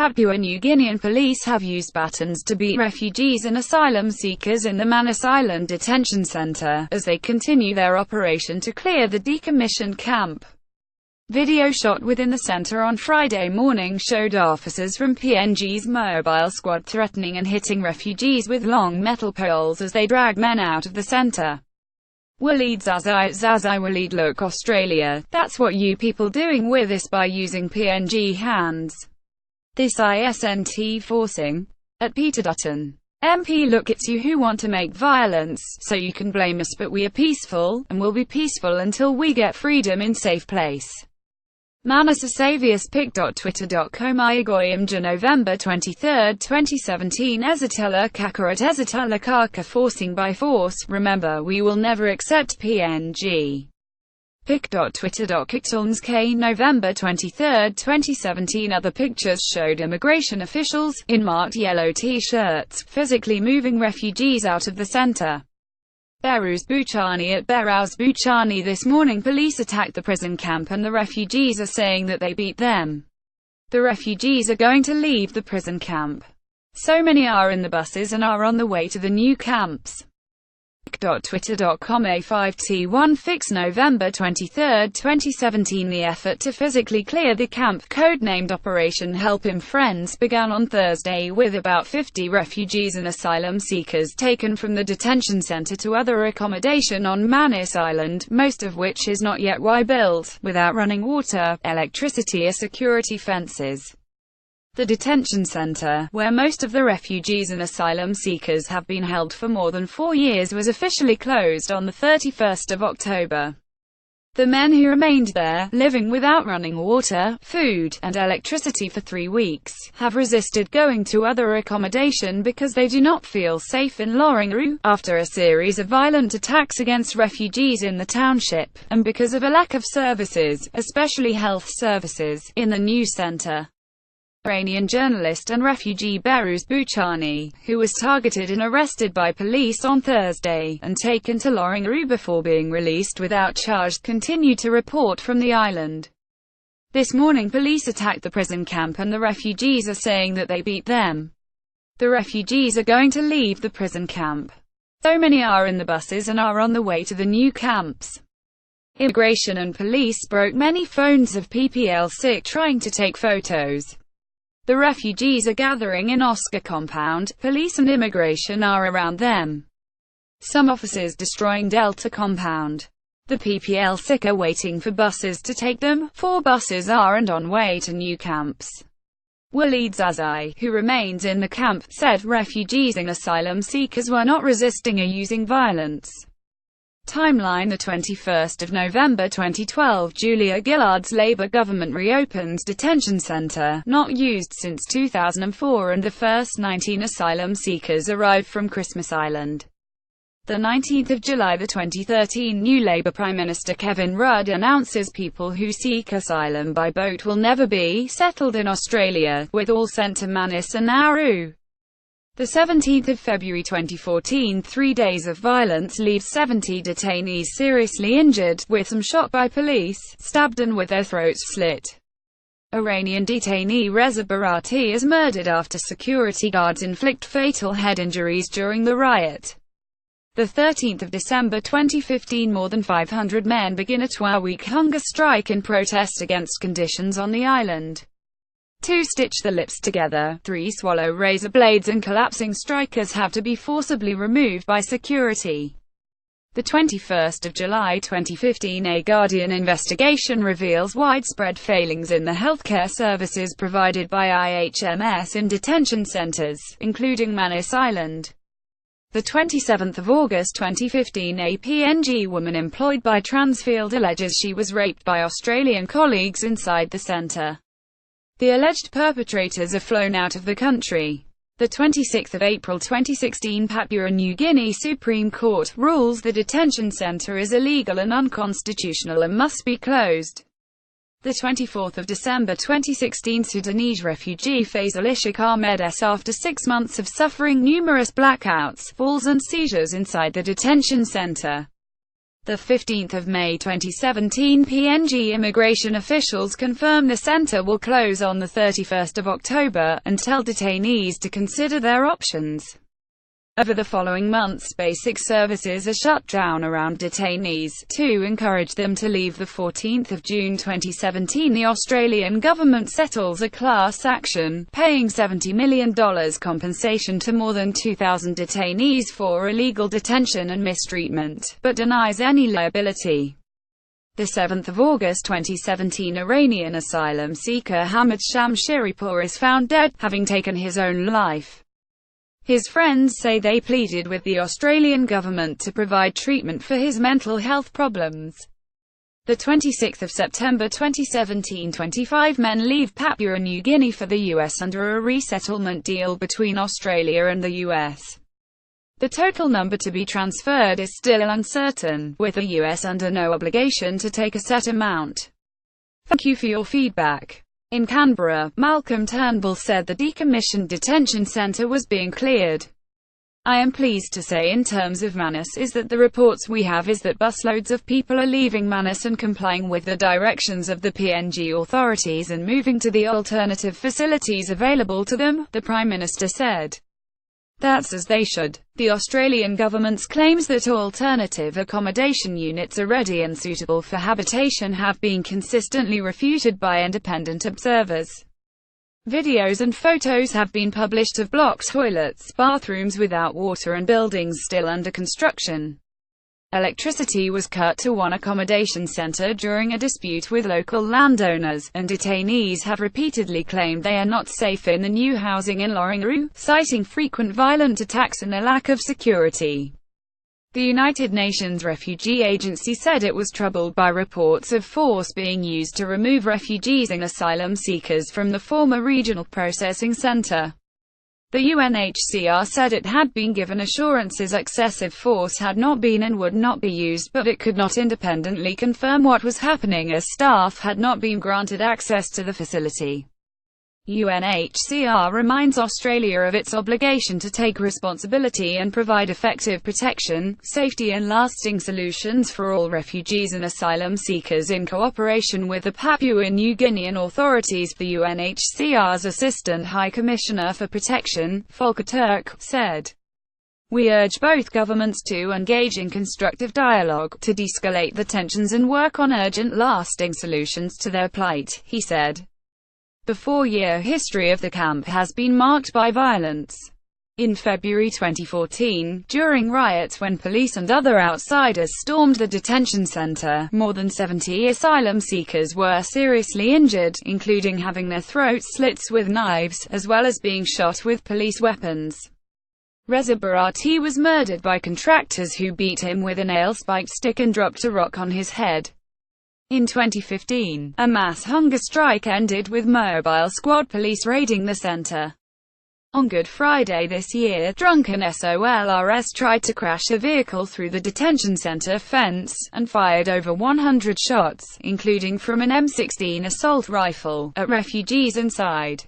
Papua New Guinean police have used batons to beat refugees and asylum seekers in the Manus Island detention center, as they continue their operation to clear the decommissioned camp. Video shot within the center on Friday morning showed officers from PNG's mobile squad threatening and hitting refugees with long metal poles as they drag men out of the center. Waleed Zazai Waleed, look Australia, that's what you people doing with us by using PNG hands. This isn't forcing. At Peter Dutton, MP, look, it's you who want to make violence, so you can blame us, but we are peaceful, and will be peaceful until we get freedom in safe place. Manus Island pic.twitter.com Iagoyamja November 23, 2017 Ezatella Kakarat Ezatella Kaka forcing by force, remember we will never accept PNG. pic.twitter.kixolnsk November 23, 2017 Other pictures showed immigration officials, in marked yellow t-shirts, physically moving refugees out of the center. Berouz Buchani At Berouz Buchani this morning police attacked the prison camp and the refugees are saying that they beat them. The refugees are going to leave the prison camp. So many are in the buses and are on the way to the new camps. Twitter.com A5T1 Fix November 23, 2017 The effort to physically clear the camp, codenamed Operation Help Him Friends, began on Thursday with about 50 refugees and asylum seekers taken from the detention center to other accommodation on Manus Island, most of which is not yet built, without running water, electricity or security fences. The detention center, where most of the refugees and asylum seekers have been held for more than 4 years, was officially closed on the 31st of October. The men who remained there, living without running water, food, and electricity for 3 weeks, have resisted going to other accommodation because they do not feel safe in Loringaroo, after a series of violent attacks against refugees in the township, and because of a lack of services, especially health services, in the new center. Iranian journalist and refugee Berouz Buchani, who was targeted and arrested by police on Thursday, and taken to Loringaroo before being released without charge, continued to report from the island. This morning police attacked the prison camp and the refugees are saying that they beat them. The refugees are going to leave the prison camp. So many are in the buses and are on the way to the new camps. Immigration and police broke many phones of PPL-6 trying to take photos. The refugees are gathering in Oscar compound, police and immigration are around them. Some officers destroying Delta compound. The PPL-6 are waiting for buses to take them, 4 buses are and on way to new camps. Waleed Zazai, who remains in the camp, said refugees and asylum seekers were not resisting or using violence. Timeline: the 21st of November 2012, Julia Gillard's Labour government reopened detention centre, not used since 2004, and the first 19 asylum seekers arrived from Christmas Island. The 19th of July 2013, new Labour Prime Minister Kevin Rudd announces people who seek asylum by boat will never be settled in Australia, with all sent to Manus and Nauru. The 17th of February 2014, 3 days of violence leaves 70 detainees seriously injured, with some shot by police, stabbed and with their throats slit. Iranian detainee Reza Barati is murdered after security guards inflict fatal head injuries during the riot. The 13th of December 2015, more than 500 men begin a 12-week hunger strike in protest against conditions on the island. 2 stitch the lips together, 3 swallow razor blades, and collapsing strikers have to be forcibly removed by security. The 21st of July 2015, a Guardian investigation reveals widespread failings in the healthcare services provided by IHMS in detention centers, including Manus Island. The 27th of August 2015, a PNG woman employed by Transfield alleges she was raped by Australian colleagues inside the center. The alleged perpetrators are flown out of the country. The 26th of April 2016, Papua New Guinea Supreme Court rules the detention center is illegal and unconstitutional and must be closed. The 24th of December 2016, Sudanese refugee Faisal Ishaq Ahmed after 6 months of suffering numerous blackouts, falls and seizures inside the detention center. The 15th of May 2017, PNG immigration officials confirm the center will close on the 31st of October, and tell detainees to consider their options. Over the following months, basic services are shut down around detainees. To encourage them to leave, the 14th of June 2017, the Australian government settles a class action, paying $70 million compensation to more than 2,000 detainees for illegal detention and mistreatment, but denies any liability. The 7th of August 2017, Iranian asylum seeker Hamid Shamshiripur is found dead, having taken his own life. His friends say they pleaded with the Australian government to provide treatment for his mental health problems. The 26th of September 2017, 25 men leave Papua New Guinea for the US under a resettlement deal between Australia and the US. The total number to be transferred is still uncertain, with the US under no obligation to take a set amount. Thank you for your feedback. In Canberra, Malcolm Turnbull said the decommissioned detention centre was being cleared. I am pleased to say in terms of Manus is that the reports we have is that busloads of people are leaving Manus and complying with the directions of the PNG authorities and moving to the alternative facilities available to them, the Prime Minister said. That's as they should. The Australian government's claims that alternative accommodation units are ready and suitable for habitation have been consistently refuted by independent observers. Videos and photos have been published of blocked toilets, bathrooms without water and buildings still under construction. Electricity was cut to one accommodation centre during a dispute with local landowners, and detainees have repeatedly claimed they are not safe in the new housing in Loringaroo, citing frequent violent attacks and a lack of security. The United Nations Refugee Agency said it was troubled by reports of force being used to remove refugees and asylum seekers from the former regional processing centre. The UNHCR said it had been given assurances excessive force had not been and would not be used, but it could not independently confirm what was happening as staff had not been granted access to the facility. UNHCR reminds Australia of its obligation to take responsibility and provide effective protection, safety and lasting solutions for all refugees and asylum seekers in cooperation with the Papua New Guinean authorities. The UNHCR's Assistant High Commissioner for Protection, Volker Turk, said, "We urge both governments to engage in constructive dialogue, to de-escalate the tensions and work on urgent lasting solutions to their plight," he said. The 4-year history of the camp has been marked by violence. In February 2014, during riots when police and other outsiders stormed the detention center, more than 70 asylum seekers were seriously injured, including having their throats slit with knives, as well as being shot with police weapons. Reza Barati was murdered by contractors who beat him with a nail-spiked stick and dropped a rock on his head. In 2015, a mass hunger strike ended with mobile squad police raiding the center. On Good Friday this year, drunken SOLRs tried to crash a vehicle through the detention center fence, and fired over 100 shots, including from an M16 assault rifle, at refugees inside.